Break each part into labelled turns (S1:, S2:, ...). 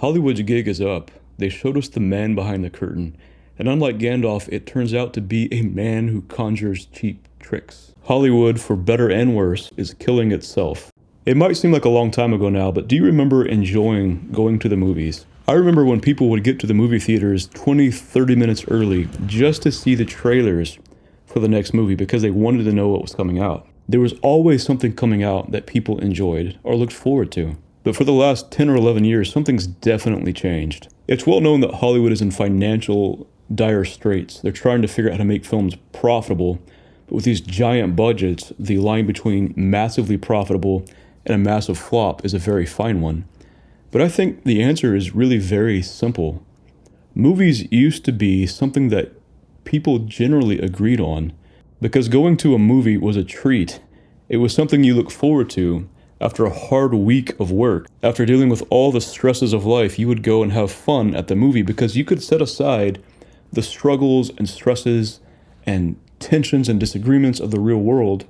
S1: Hollywood's gig is up. They showed us the man behind the curtain. And unlike Gandalf, it turns out to be a man who conjures cheap tricks. Hollywood, for better and worse, is killing itself. It might seem like a long time ago now, but do you remember enjoying going to the movies? I remember when people would get to the movie theaters 20, 30 minutes early just to see the trailers for the next movie because they wanted to know what was coming out. There was always something coming out that people enjoyed or looked forward to. But for the last 10 or 11 years, something's definitely changed. It's well known that Hollywood is in financial dire straits. They're trying to figure out how to make films profitable. But with these giant budgets, the line between massively profitable and a massive flop is a very fine one. But I think the answer is really very simple. Movies used to be something that people generally agreed on because going to a movie was a treat. It was something you look forward to after a hard week of work. After dealing with all the stresses of life, you would go and have fun at the movie because you could set aside the struggles and stresses and tensions and disagreements of the real world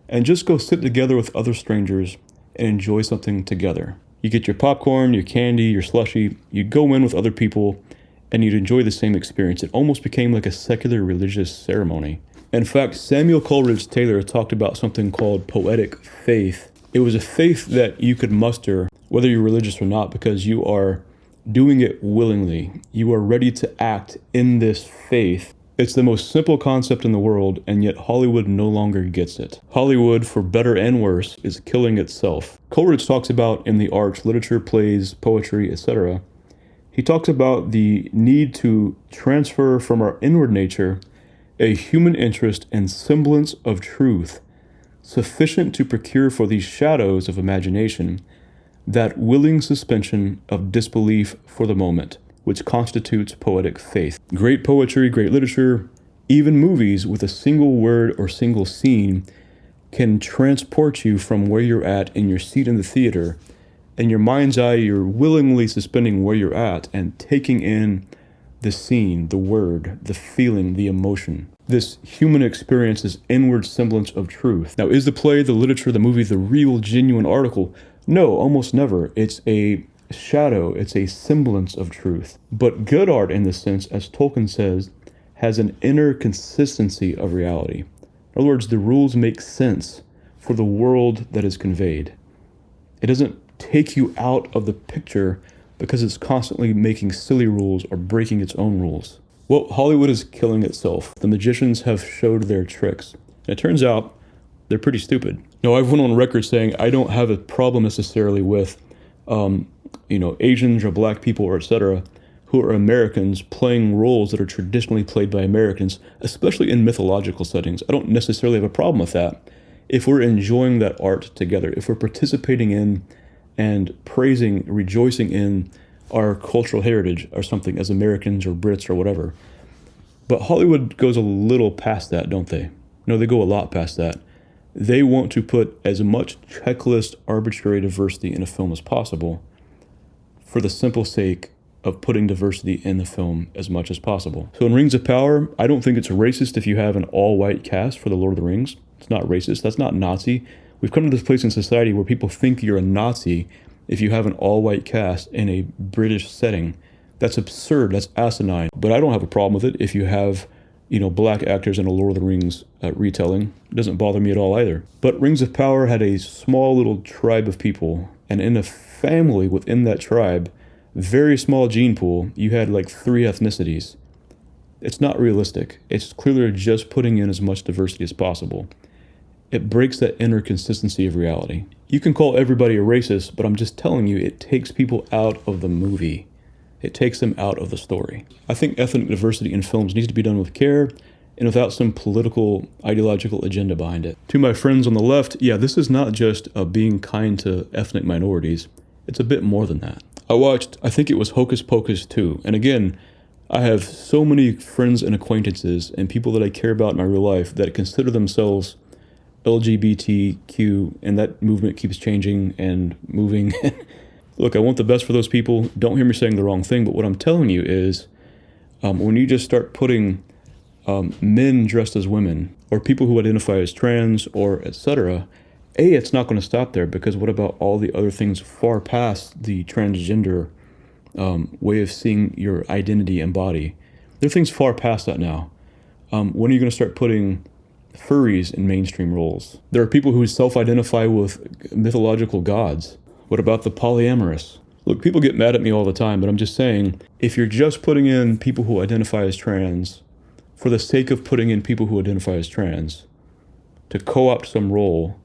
S1: and just go sit together with other strangers and enjoy something together. You get your popcorn, your candy, your slushie, you'd go in with other people and you'd enjoy the same experience. It almost became like a secular religious ceremony. In fact, Samuel Coleridge Taylor talked about something called poetic faith. It was a faith that you could muster, whether you're religious or not, because you are doing it willingly. You are ready to act in this faith. It's the most simple concept in the world, and yet Hollywood no longer gets it. Hollywood, for better and worse, is killing itself. Coleridge talks about in the arts, literature, plays, poetry, etc. He talks about the need to transfer from our inward nature a human interest and semblance of truth, sufficient to procure for these shadows of imagination that willing suspension of disbelief for the moment, which constitutes poetic faith. Great poetry, great literature, even movies with a single word or single scene can transport you from where you're at in your seat in the theater. In your mind's eye, you're willingly suspending where you're at and taking in the scene, the word, the feeling, the emotion. This human experience, this inward semblance of truth. Now, is the play, the literature, the movie, the real, genuine article? No, almost never. It's a shadow, it's a semblance of truth. But good art, in this sense, as Tolkien says, has an inner consistency of reality. In other words, the rules make sense for the world that is conveyed. It doesn't take you out of the picture because it's constantly making silly rules or breaking its own rules. Well, Hollywood is killing itself. The magicians have showed their tricks. And it turns out they're pretty stupid. Now, I've went on record saying I don't have a problem necessarily with Asians or black people or etc. who are Americans playing roles that are traditionally played by Americans, especially in mythological settings. I don't necessarily have a problem with that if we're enjoying that art together, if we're participating in and praising, rejoicing in our cultural heritage or something as Americans or Brits or whatever. But Hollywood goes a little past that, don't they? No, they go a lot past that. They want to put as much checklist arbitrary diversity in a film as possible for the simple sake of putting diversity in the film as much as possible. So in Rings of Power, I don't think it's racist if you have an all-white cast for The Lord of the Rings. It's not racist. That's not Nazi. We've come to this place in society where people think you're a Nazi if you have an all-white cast in a British setting. That's absurd. That's asinine. But I don't have a problem with it if you have, black actors in a Lord of the Rings retelling. It doesn't bother me at all either. But Rings of Power had a small little tribe of people, and in a family within that tribe, very small gene pool, you had like 3 ethnicities. It's not realistic. It's clearly just putting in as much diversity as possible. It breaks that inner consistency of reality. You can call everybody a racist, but I'm just telling you, it takes people out of the movie. It takes them out of the story. I think ethnic diversity in films needs to be done with care and without some political, ideological agenda behind it. To my friends on the left, yeah, this is not just being kind to ethnic minorities. It's a bit more than that. I think it was Hocus Pocus 2. And again, I have so many friends and acquaintances and people that I care about in my real life that consider themselves LGBTQ, and that movement keeps changing and moving. Look, I want the best for those people. Don't hear me saying the wrong thing, but what I'm telling you is when you just start putting men dressed as women or people who identify as trans or etc., it's not going to stop there, because what about all the other things far past the transgender way of seeing your identity and body. There are things far past that now. When are you going to start putting furries in mainstream roles? There are people who self-identify with mythological gods. What about the polyamorous? Look, people get mad at me all the time, but I'm just saying, if you're just putting in people who identify as trans for the sake of putting in people who identify as trans to co-opt some role,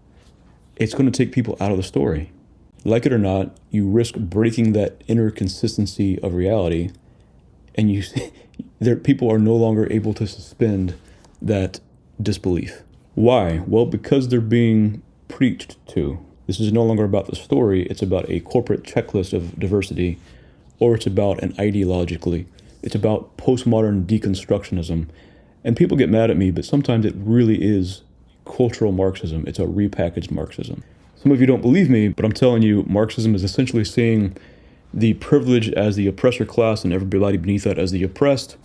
S1: it's going to take people out of the story. Like it or not, you risk breaking that inner consistency of reality, and people are no longer able to suspend that disbelief. Why? Well, because they're being preached to. This is no longer about the story, it's about a corporate checklist of diversity, or it's about an ideologically. It's about postmodern deconstructionism. And people get mad at me, but sometimes it really is cultural Marxism. It's a repackaged Marxism. Some of you don't believe me, but I'm telling you, Marxism is essentially seeing the privileged as the oppressor class and everybody beneath that as the oppressed.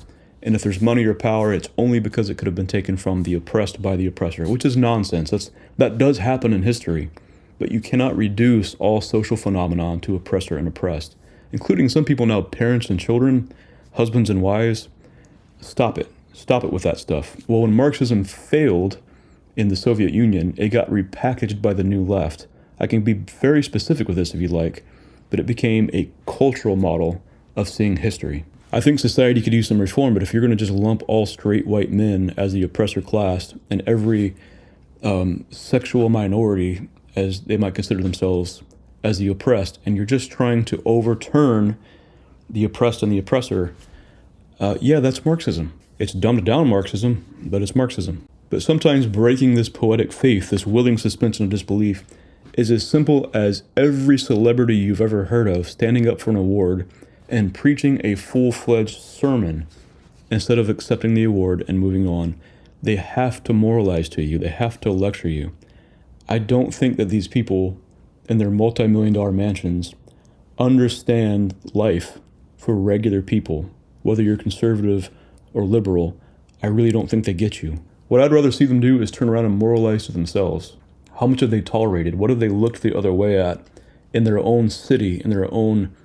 S1: And if there's money or power, it's only because it could have been taken from the oppressed by the oppressor, which is nonsense. That does happen in history. But you cannot reduce all social phenomenon to oppressor and oppressed, including some people now, parents and children, husbands and wives. Stop it. Stop it with that stuff. Well, when Marxism failed in the Soviet Union, it got repackaged by the New Left. I can be very specific with this if you'd like, but it became a cultural model of seeing history. I think society could use some reform, but if you're going to just lump all straight white men as the oppressor class and every sexual minority, as they might consider themselves, as the oppressed, and you're just trying to overturn the oppressed and the oppressor, that's Marxism. It's dumbed down Marxism, but it's Marxism. But sometimes breaking this poetic faith, this willing suspension of disbelief, is as simple as every celebrity you've ever heard of standing up for an award and preaching a full-fledged sermon instead of accepting the award and moving on. They have to moralize to you. They have to lecture you. I don't think that these people in their multi-million-dollar mansions understand life for regular people, whether you're conservative or liberal. I really don't think they get you. What I'd rather see them do is turn around and moralize to themselves. How much have they tolerated? What have they looked the other way at in their own city, in their own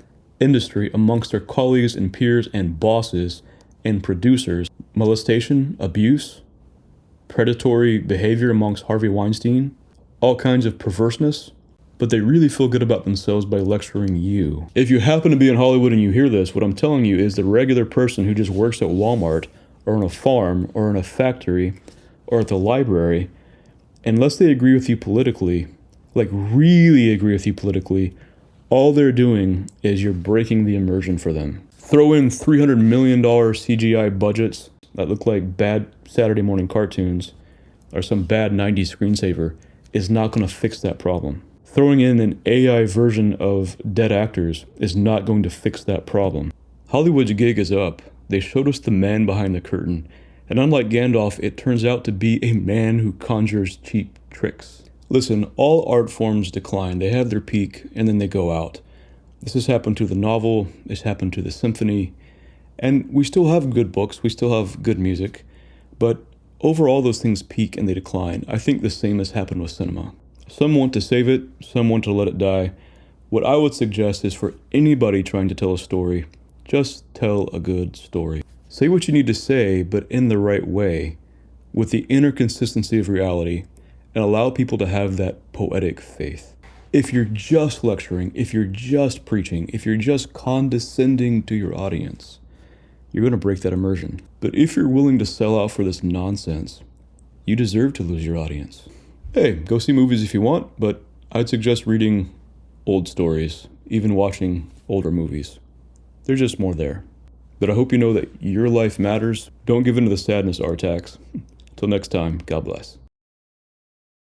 S1: industry, amongst their colleagues and peers and bosses and producers? Molestation, abuse, predatory behavior amongst Harvey Weinstein, all kinds of perverseness, but they really feel good about themselves by lecturing you. If you happen to be in Hollywood and you hear this, what I'm telling you is the regular person who just works at Walmart or on a farm or in a factory or at the library, unless they agree with you politically, like really agree with you politically, all they're doing is you're breaking the immersion for them. Throw in $300 million CGI budgets that look like bad Saturday morning cartoons or some bad 90s screensaver is not going to fix that problem. Throwing in an AI version of dead actors is not going to fix that problem. Hollywood's gig is up. They showed us the man behind the curtain. And unlike Gandalf, it turns out to be a man who conjures cheap tricks. Listen, all art forms decline. They have their peak and then they go out. This has happened to the novel. This happened to the symphony. And we still have good books. We still have good music. But overall, those things peak and they decline. I think the same has happened with cinema. Some want to save it. Some want to let it die. What I would suggest is for anybody trying to tell a story, just tell a good story. Say what you need to say, but in the right way, with the inner consistency of reality, and allow people to have that poetic faith. If you're just lecturing, if you're just preaching, if you're just condescending to your audience, you're going to break that immersion. But if you're willing to sell out for this nonsense, you deserve to lose your audience. Hey, go see movies if you want, but I'd suggest reading old stories, even watching older movies. There's just more there. But I hope you know that your life matters. Don't give in to the sadness, Artax. Till next time, God bless.